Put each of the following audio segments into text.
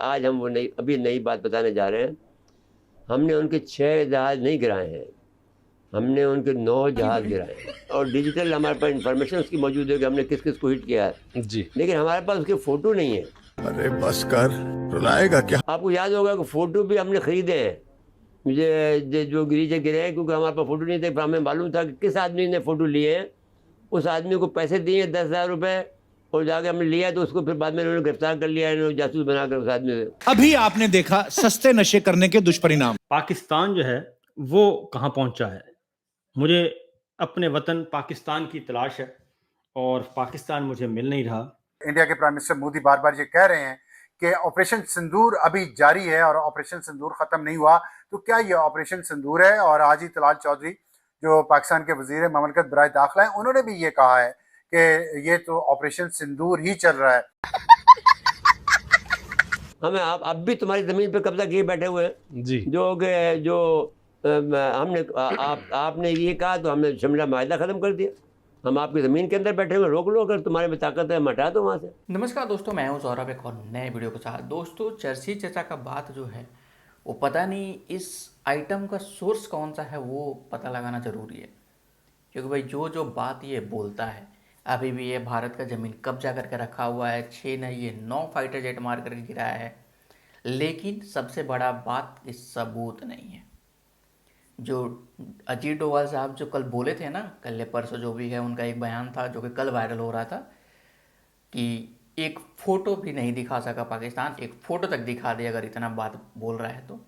आज हम वो अभी नई बात बताने जा रहे हैं। हमने उनके 6 जहाज नहीं गिराए हैं, हमने उनके 9 जहाज गिराए हैं और डिजिटल हमारे पास इंफॉर्मेशन उसकी मौजूद है कि हमने किस किस को हिट किया है, जी। लेकिन हमारे पास उसके फोटो नहीं है। अरे बस कर, रुलाएगा क्या? आपको याद होगा कि फोटो भी हमने खरीदे हैं, मुझे जो गिरीजे गिरे हैं, क्योंकि हमारे पास फोटो नहीं थे। हमें मालूम था कि किस आदमी ने फोटो लिए हैं, उस आदमी को पैसे दिए 10,000 रुपये और जाके हमने लिया, तो उसको फिर बाद में उन्होंने गिरफ्तार कर लिया, इन्होंने जासूस बनाकर उस आदमी से। अभी आपने देखा सस्ते नशे करने के दुष्परिणाम। पाकिस्तान जो है वो कहाँ पहुंचा है। मुझे अपने वतन पाकिस्तान की तलाश है और पाकिस्तान मुझे मिल नहीं रहा। इंडिया के प्राइम मिनिस्टर मोदी बार बार ये कह रहे हैं कि ऑपरेशन सिंदूर अभी जारी है और ऑपरेशन सिंदूर खत्म नहीं हुआ। तो क्या ये ऑपरेशन सिंदूर है? और आज ही तलाल चौधरी जो पाकिस्तान के वजीर ममलकत बराए दाखिला है, उन्होंने भी ये कहा है कि ये तो ऑपरेशन सिंदूर ही चल रहा है। हमें आप अब भी तुम्हारी जमीन पे कब्जा किए बैठे हुए हैं जी। जो हमने आपने ये कहा तो हमने शिमला माहिदा ख़त्म कर दिया। हम आपकी ज़मीन के अंदर बैठे हुए, रोक लो, अगर तुम्हारे में ताकत है हम हटा दो वहाँ से। नमस्कार दोस्तों, मैं हूं सौरभ एक और नए वीडियो के साथ। दोस्तों, चर्ची चर्चा का बात जो है वो पता नहीं इस आइटम का सोर्स कौन सा है वो पता लगाना ज़रूरी है, क्योंकि भाई जो बात ये बोलता है अभी भी ये भारत का ज़मीन कब्जा करके रखा हुआ है, 6 नहीं ये 9 फाइटर जेट मार करके गिराया है, लेकिन सबसे बड़ा बात इस सबूत नहीं है। जो अजीत डोभाल साहब जो कल बोले थे ना, कल परसों जो भी है, उनका एक बयान था जो कि कल वायरल हो रहा था कि एक फ़ोटो भी नहीं दिखा सका पाकिस्तान, एक फ़ोटो तक दिखा दे अगर इतना बात बोल रहा है तो।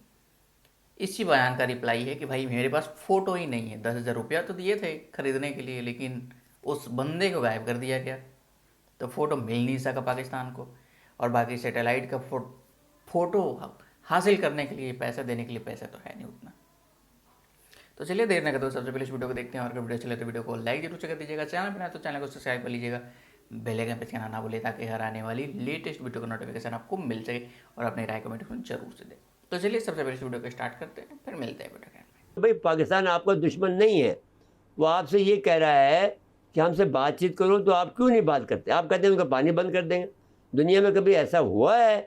इसी बयान का रिप्लाई है कि भाई मेरे पास फ़ोटो ही नहीं है। 10,000 रुपया तो दिए थे ख़रीदने के लिए, लेकिन उस बंदे को गायब कर दिया गया, तो फ़ोटो मिल नहीं सका पाकिस्तान को। और बाकी सैटेलाइट का फ़ोटो हासिल करने के लिए, पैसा देने के लिए पैसा तो है नहीं उतना। तो चलिए देर न करते हुए सबसे पहले इस वीडियो को देखते हैं, और अगर वीडियो चले तो वीडियो को लाइक जरूर से कर दीजिएगा, चैनल पर ना तो चैनल को सब्सक्राइब कर लीजिएगा, बेल आइकन प्रेस करना ना भूलिए ताकि हर आने वाली लेटेस्ट वीडियो का नोटिफिकेशन आपको मिल सके, और अपने राय कमेंट जरूर से दें। तो चलिए सबसे पहले इस वीडियो को स्टार्ट करते हैं, फिर मिलते हैं वीडियो में। भाई पाकिस्तान आपका दुश्मन नहीं है, वो आपसे ये कह रहा है कि हमसे बातचीत करो, तो आप क्यों नहीं बात करते? आप कहते हैं उनका पानी बंद कर देंगे। दुनिया में कभी ऐसा हुआ है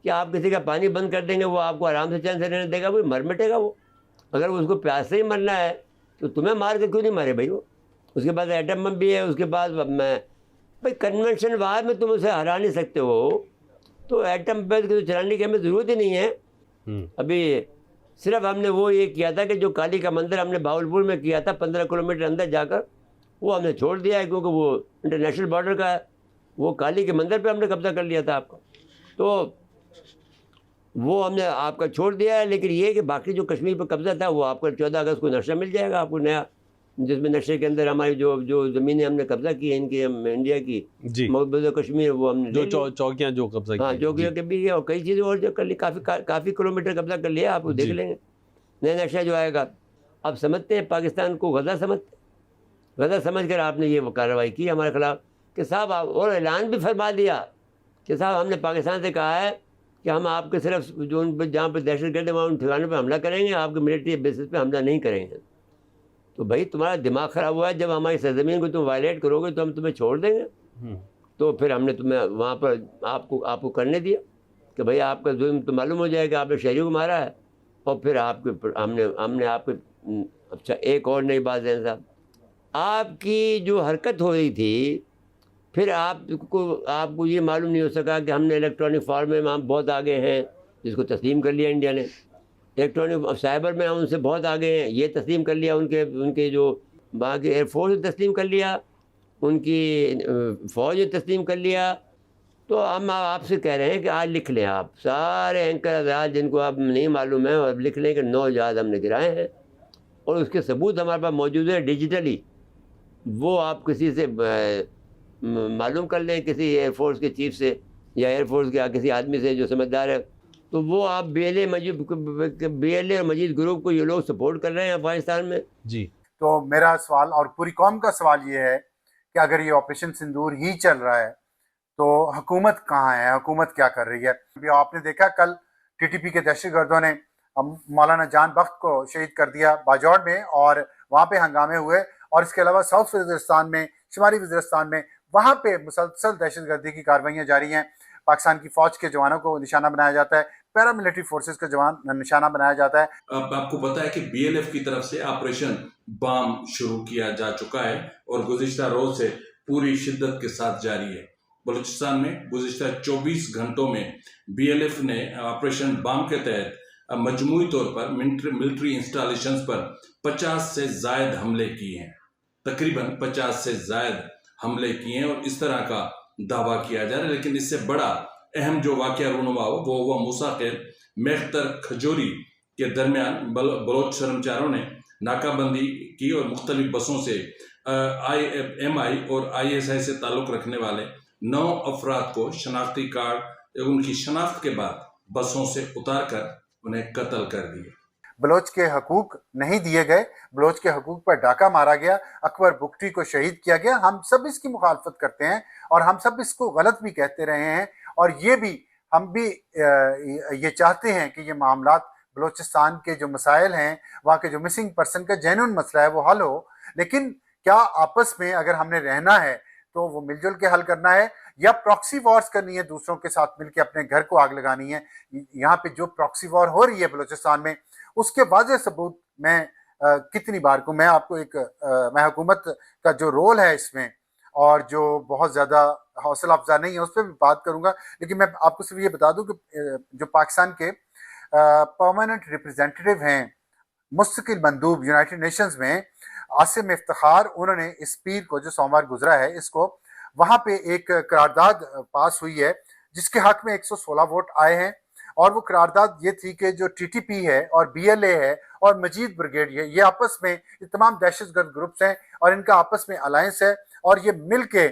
कि आप किसी का पानी बंद कर देंगे वो आपको आराम से चैन से रहने देगा? वो मर मिटेगा वो। अगर उसको प्यास से ही मरना है तो तुम्हें मार के क्यों नहीं मारे भाई वो? उसके बाद एटम बम भी है, उसके बाद मैं भाई कन्वेंशन वार में तुम उसे हरा नहीं सकते हो, तो एटम बम तो चलाने की हमें ज़रूरत ही नहीं है। अभी सिर्फ हमने वो ये किया था कि जो काली का मंदिर हमने भावलपुर में किया था 15 किलोमीटर अंदर जाकर, वो हमने छोड़ दिया है, क्योंकि वो इंटरनेशनल बॉर्डर का है। वो काली के मंदिर पे हमने कब्जा कर लिया था आपका, तो वो हमने आपका छोड़ दिया है। लेकिन ये कि बाकी जो कश्मीर पर कब्जा था वो आपका 14 अगस्त को नक्शा मिल जाएगा आपको नया, जिसमें नक्शे के अंदर हमारी जो ज़मीनें हमने कब्जा की है इनकी, इंडिया की जी। मकबूजा कश्मीर, वो हमने जो चौकियां जो कब्जा हाँ की, चौकियों के भी है, और कई चीज़ें और जो कर ली, काफ़ी किलोमीटर कब्जा कर लिया, आप देख लेंगे नया नक्शा जो आएगा। अब समझते हैं पाकिस्तान को गज़ा समझ कर आपने ये कार्रवाई की हमारे खिलाफ कि साहब आप, और ऐलान भी फरमा दिया कि साहब हमने पाकिस्तान से कहा है कि हम आपके सिर्फ जो उन पर जहाँ पर दहशतगर्द वहाँ उन ठिकानों पर हमला करेंगे, आपके मिलिट्री बेसिस पे हमला नहीं करेंगे। तो भाई तुम्हारा दिमाग ख़राब हुआ है, जब हमारी सरजमीन को तुम वायलेट करोगे तो हम तुम्हें छोड़ देंगे। तो फिर हमने तुम्हें वहाँ पर आपको करने दिया कि भाई आपका जुल्म तो मालूम हो जाएगा, आपने शहरियों को मारा है, और फिर हमने आपके अच्छा एक और नई बात है साहब, आपकी जो हरकत हो रही थी, फिर आपको ये मालूम नहीं हो सका कि हमने इलेक्ट्रॉनिक फॉर्म में हम बहुत आगे हैं, जिसको तस्लीम कर लिया इंडिया ने। इलेक्ट्रॉनिक साइबर में हम उनसे बहुत आगे हैं, ये तस्लीम कर लिया, उनके जो वहाँ के एयरफोर्स ने तस्लीम कर लिया, उनकी फ़ौज ने तस्लीम कर लिया। तो हम आपसे कह रहे हैं कि आज लिख लें, आप सारे एंकर हज़रात जिनको आप नहीं मालूम है, और लिख लें कि 9 जहाज़ हमने गिराए हैं, और उसके सबूत हमारे पास मौजूद है डिजिटली। वो आप किसी से मालूम कर लें, किसी एयरफोर्स के चीफ से या एयरफोर्स के किसी आदमी से जो समझदार है, तो वो आप BLA और मजीद ग्रुप को ये लोग सपोर्ट कर रहे हैं अफगानिस्तान में जी। तो मेरा सवाल और पूरी कौम का सवाल ये है कि अगर ये ऑपरेशन सिंदूर ही चल रहा है तो हुकूमत कहाँ है? हुकूमत क्या कर रही है? अभी आपने देखा कल TTP के दहशतगर्दों ने मौलाना जान बख्त को शहीद कर दिया बाजौड़ में, और वहाँ पे हंगामे हुए। और इसके अलावा साउथ वजीरिस्तान में, शुमाली वजीरिस्तान में, वहाँ पे मुसलसल दहशतगर्दी की कार्रवाइयाँ जारी हैं। पाकिस्तान की फौज के जवानों को निशाना बनाया जाता है, पैरामिलिट्री फोर्सेस के जवान निशाना बनाया जाता है। अब आपको पता है कि बीएलएफ की तरफ से ऑपरेशन बम शुरू किया जा चुका है और गुज़िश्ता रोज से पूरी शिद्दत के साथ जारी है। बलूचिस्तान में गुज़िश्ता 24 घंटों में बीएलएफ ने ऑपरेशन बम के तहत मजमूई तौर पर मिलिट्री इंस्टॉलेशंस पर 50 से जायद हमले किए हैं। तकरीबन 50 से जायद हमले किए हैं और इस तरह का दावा किया जा रहा है। लेकिन इससे बड़ा अहम जो वाकया रूनुमा हो वो हुआ मूसा के मेख्तर खजूरी के दरमियान बलोच कर्मचारियों ने नाकाबंदी की और मुख्तलिफ बसों से IMI और ISI से ताल्लुक़ रखने वाले 9 अफराद को शनाख्ती कार्ड उनकी शनाख्त के बाद बसों से उतार कर उन्हें कत्ल कर दिया। बलोच के हकूक नहीं दिए गए, बलोच के हकूक पर डाका मारा गया, अकबर बुगटी को शहीद किया गया। हम सब इसकी मुखालफत करते हैं और हम सब इसको गलत भी कहते रहे हैं और हम भी ये चाहते हैं कि ये मामलात बलोचिस्तान के जो मसाइल हैं, वहाँ के जो मिसिंग पर्सन का जेन्युइन मसला है वो हल हो। लेकिन क्या आपस में अगर हमने रहना है तो वो मिलजुल के हल करना है या प्रॉक्सी वॉर्स करनी है, दूसरों के साथ मिलकर अपने घर को आग लगानी है। यहाँ पे जो प्रॉक्सी वॉर हो रही है बलूचिस्तान में, उसके वाज़ेह सबूत मैं कितनी बार को मैं आपको मैं हुकूमत का जो रोल है इसमें और जो बहुत ज़्यादा हौसला अफजा नहीं है उस पर भी बात करूँगा। लेकिन मैं आपको सिर्फ ये बता दूँ कि जो पाकिस्तान के परमानेंट रिप्रेजेंटेटिव हैं, मुस्तकिल मंदूब यूनाइटेड नेशंस में, आसिम इफ्तिखार, उन्होंने इस पीर को जो सोमवार गुजरा है इसको वहाँ पे एक करारदाद पास हुई है जिसके हक में 116 वोट आए हैं और वो करारदाद ये थी कि जो TTP है और BLA है और मजीद ब्रिगेड है, ये आपस में ये तमाम दहशतगर्द ग्रुप्स हैं और इनका आपस में अलायंस है और ये मिल के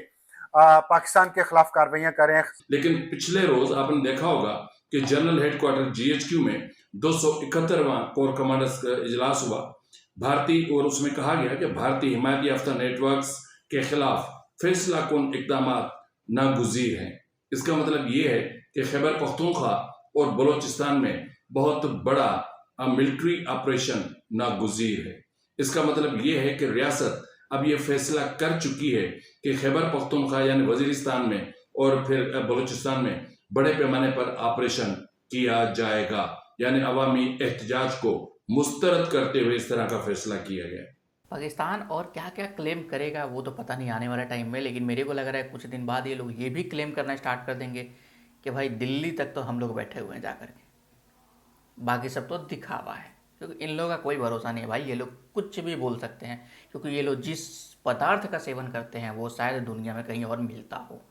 पाकिस्तान के खिलाफ कार्रवाइयाँ कर रहे हैं। लेकिन पिछले रोज आपने देखा होगा कि जनरल हेडक्वार्टर GHQ में 271वां कोर कमांडर्स का इजलास हुआ भारतीय, और उसमें कहा गया कि भारतीय हिमायत याफ्ता नेटवर्क्स के खिलाफ फैसला कुन इकदाम नागुज़ीर हैं। इसका मतलब ये है कि खैबर पख्तूनख्वा और बलूचिस्तान में बहुत बड़ा मिलिट्री ऑपरेशन नागुज़ीर है। इसका मतलब ये है कि रियासत अब ये फैसला कर चुकी है कि खैबर पख्तूनख्वा यानी वजीरिस्तान में और फिर बलूचिस्तान में बड़े पैमाने पर ऑपरेशन किया जाएगा, यानी अवामी एहतजाज को मुस्तरद करते हुए इस तरह का फैसला किया गया। पाकिस्तान और क्या क्या क्लेम करेगा वो तो पता नहीं आने वाला टाइम में, लेकिन मेरे को लग रहा है कुछ दिन बाद ये लोग ये भी क्लेम करना स्टार्ट कर देंगे कि भाई दिल्ली तक तो हम लोग बैठे हुए हैं जा करके, बाकी सब तो दिखावा है। क्योंकि इन लोगों का कोई भरोसा नहीं है भाई, ये लोग कुछ भी बोल सकते हैं क्योंकि ये लोग जिस पदार्थ का सेवन करते हैं वो शायद दुनिया में कहीं और मिलता हो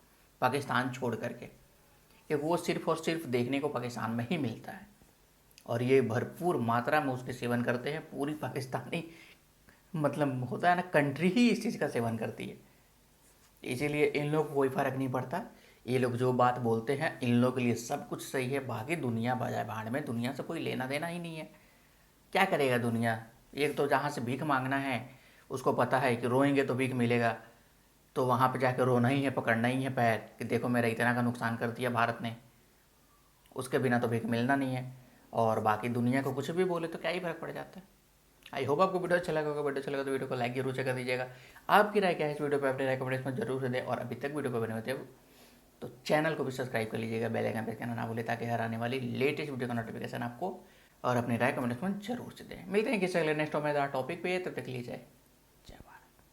पाकिस्तान छोड़ करके, कि वो सिर्फ और सिर्फ देखने को पाकिस्तान में ही मिलता है और ये भरपूर मात्रा में उसके सेवन करते हैं। पूरी पाकिस्तानी मतलब होता है ना कंट्री ही इस चीज़ का सेवन करती है, इसीलिए इन लोग को कोई फ़र्क नहीं पड़ता। ये लोग जो बात बोलते हैं इन लोगों के लिए सब कुछ सही है, बाकी दुनिया बजाय भाड़ में, दुनिया से कोई लेना देना ही नहीं है। क्या करेगा दुनिया? एक तो जहाँ से भीख मांगना है उसको पता है कि रोएंगे तो भीख मिलेगा, तो वहाँ पे जाकर रोना ही है, पकड़ना ही है पैर कि देखो मेरा इतना का नुकसान कर दिया भारत ने, उसके बिना तो भीख मिलना नहीं है। और बाकी दुनिया को कुछ भी बोले तो क्या ही फर्क पड़ जाता है। आई होप आपको वीडियो अच्छा लगा होगा। वीडियो अच्छा लगा तो वीडियो को लाइक जरूर कर दीजिएगा। आपकी राय क्या है इस वीडियो पे, अपने राय कमेंट्स में जरूर से दें और अभी तक वीडियो को बने होते हो तो चैनल को भी सब्सक्राइब कर लीजिएगा, बेल आइकन प्रेस करना ना भूलें ताकि हर आने वाली लेटेस्ट वीडियो का नोटिफिकेशन आपको, और अपनी राय कमेंट्स में जरूर से दें। मिलते हैं किसी अगले नेक्स्ट में टॉपिक पे, तब तक लीजिए।